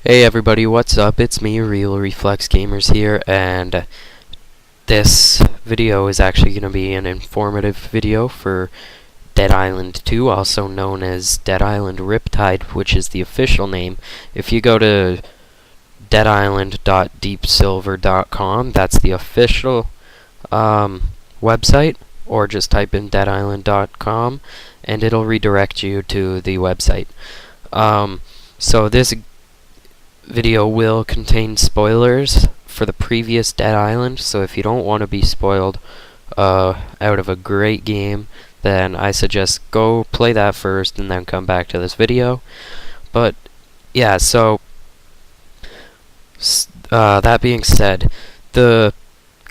Hey everybody, what's up? It's me, Real Reflex Gamers here, and this video is actually going to be an informative video for Dead Island 2, also known as Dead Island Riptide, which is the official name. If you go to deadisland.deepsilver.com, that's the official website, or just type in deadisland.com, and it'll redirect you to the website. So this video will contain spoilers for the previous Dead Island, so if you don't want to be spoiled out of a great game, then I suggest go play that first and then come back to this video. But yeah, so that being said, the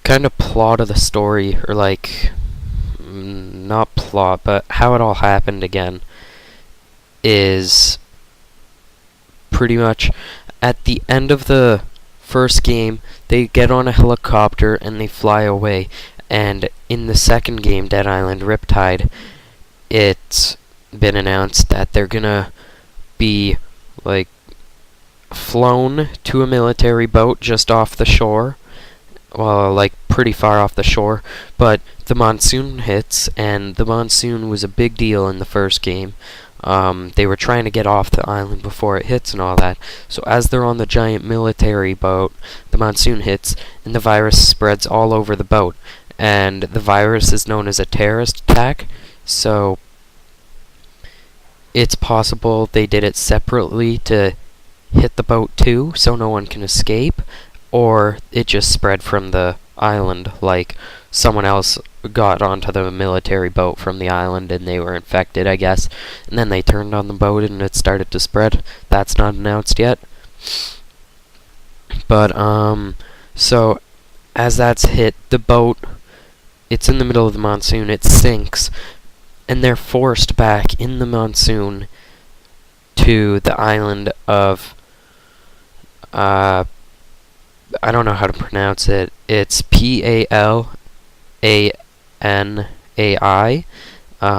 kind of plot of the story, or like not plot, but how it all happened again, is pretty much at the end of the first game, they get on a helicopter and they fly away. And in the second game, Dead Island Riptide, it's been announced that they're gonna be like flown to a military boat just off the shore. Well, like pretty far off the shore, but the monsoon hits, and the monsoon was a big deal in the first game. They were trying to get off the island before it hits and all that. So as they're on the giant military boat, the monsoon hits, and the virus spreads all over the boat. And the virus is known as a terrorist attack, so it's possible they did it separately to hit the boat too, so no one can escape, or it just spread from the island, like someone else got onto the military boat from the island and they were infected, I guess, and then they turned on the boat and it started to spread. That's not announced yet. But so as that's hit the boat, it's in the middle of the monsoon, it sinks, and they're forced back in the monsoon to the island of I don't know how to pronounce it. It's P-A-L-A-N-A-I.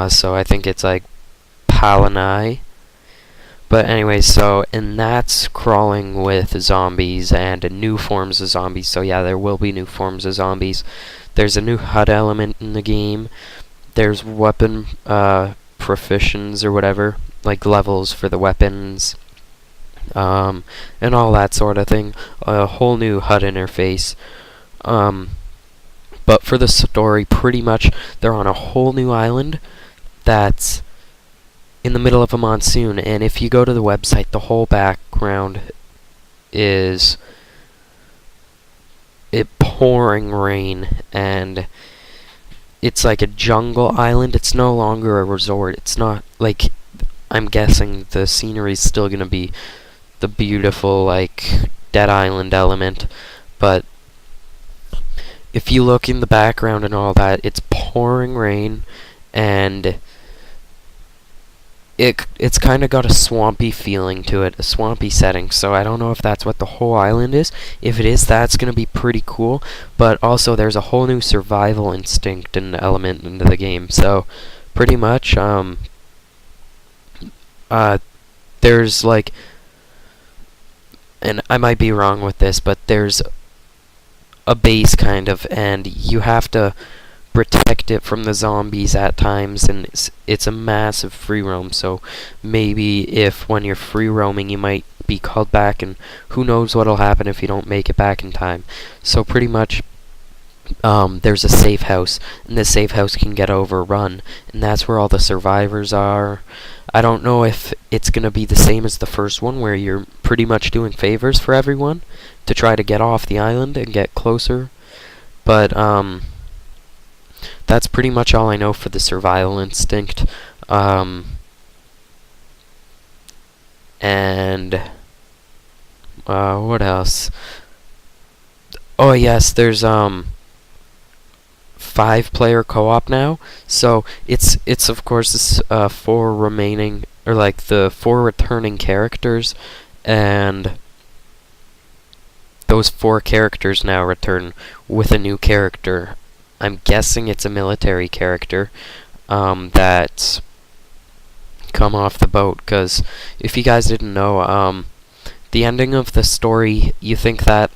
So I think it's like Palanai. But anyway, and that's crawling with zombies and new forms of zombies. So yeah, there will be new forms of zombies. There's a new HUD element in the game. There's weapon proficiencies or whatever, like levels for the weapons. And all that sort of thing. A whole new HUD interface. But for the story, pretty much they're on a whole new island that's in the middle of a monsoon. And if you go to the website, the whole background is it pouring rain, and it's like a jungle island. It's no longer a resort. It's not like, I'm guessing the scenery is still gonna be the beautiful, like, Dead Island element, but if you look in the background and all that, it's pouring rain, and it's kind of got a swampy feeling to it, a swampy setting, so I don't know if that's what the whole island is. If it is, that's going to be pretty cool, but also there's a whole new survival instinct and element into the game, so pretty much, there's like, and I might be wrong with this, but there's a base kind of, and you have to protect it from the zombies at times, and it's a massive free roam, so maybe if when you're free roaming you might be called back, and who knows what'll happen if you don't make it back in time. So pretty much there's a safe house, and this safe house can get overrun, and that's where all the survivors are. I don't know if it's going to be the same as the first one, where you're pretty much doing favors for everyone to try to get off the island and get closer, but that's pretty much all I know for the survival instinct. And what else? Oh yes, there's 5-player co-op now, so it's of course this 4 remaining, or like the 4 returning characters, and those 4 characters now return with a new character. I'm guessing it's a military character that's come off the boat, because if you guys didn't know, the ending of the story, you think that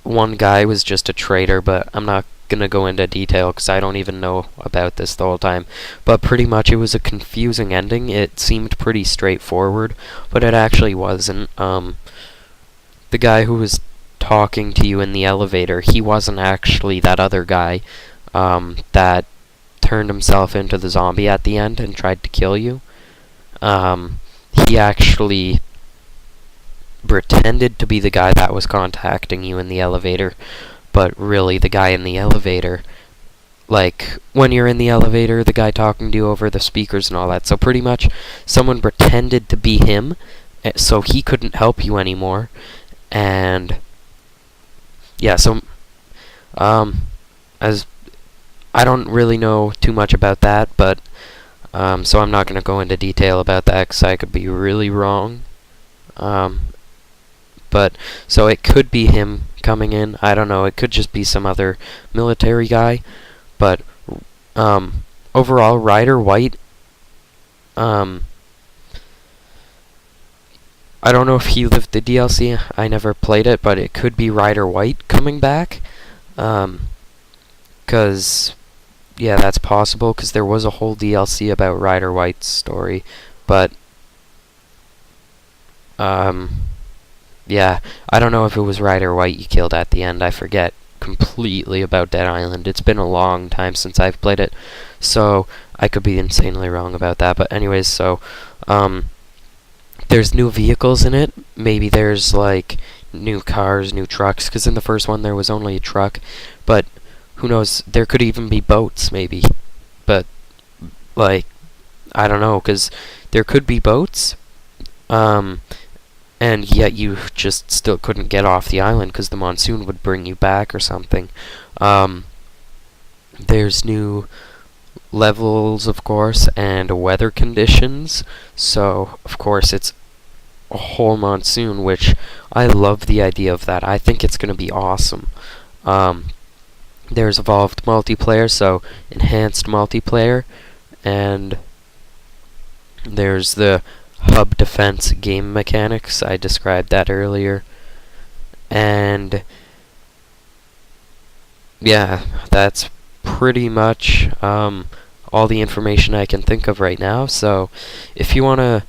one guy was just a traitor, but I'm not gonna go into detail because I don't even know about this the whole time. But pretty much it was a confusing ending. It seemed pretty straightforward, but it actually wasn't. The guy who was talking to you in the elevator, he wasn't actually that other guy that turned himself into the zombie at the end and tried to kill you. He actually pretended to be the guy that was contacting you in the elevator, but really the guy in the elevator, like, when you're in the elevator, the guy talking to you over the speakers and all that. So pretty much someone pretended to be him, so he couldn't help you anymore. And yeah, so as I don't really know too much about that, but so I'm not going to go into detail about that because I could be really wrong. But so it could be him coming in. I don't know. It could just be some other military guy. But overall, Ryder White. I don't know if he lived the DLC. I never played it, but it could be Ryder White coming back. 'Cause yeah, that's possible. 'Cause there was a whole DLC about Ryder White's story, but yeah, I don't know if it was Ryder White you killed at the end. I forget completely about Dead Island. It's been a long time since I've played it, so I could be insanely wrong about that. But anyways, so there's new vehicles in it. Maybe there's like new cars, new trucks, because in the first one there was only a truck, but who knows, there could even be boats maybe. But like, I don't know, because there could be boats, and yet you just still couldn't get off the island because the monsoon would bring you back or something. There's new levels, of course, and weather conditions. So, of course, it's a whole monsoon, which I love the idea of that. I think it's going to be awesome. There's evolved multiplayer, so enhanced multiplayer, and there's the hub defense game mechanics. I described that earlier. And yeah, that's pretty much all the information I can think of right now. So if you want to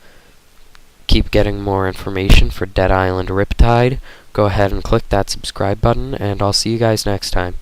keep getting more information for Dead Island Riptide, go ahead and click that subscribe button, and I'll see you guys next time.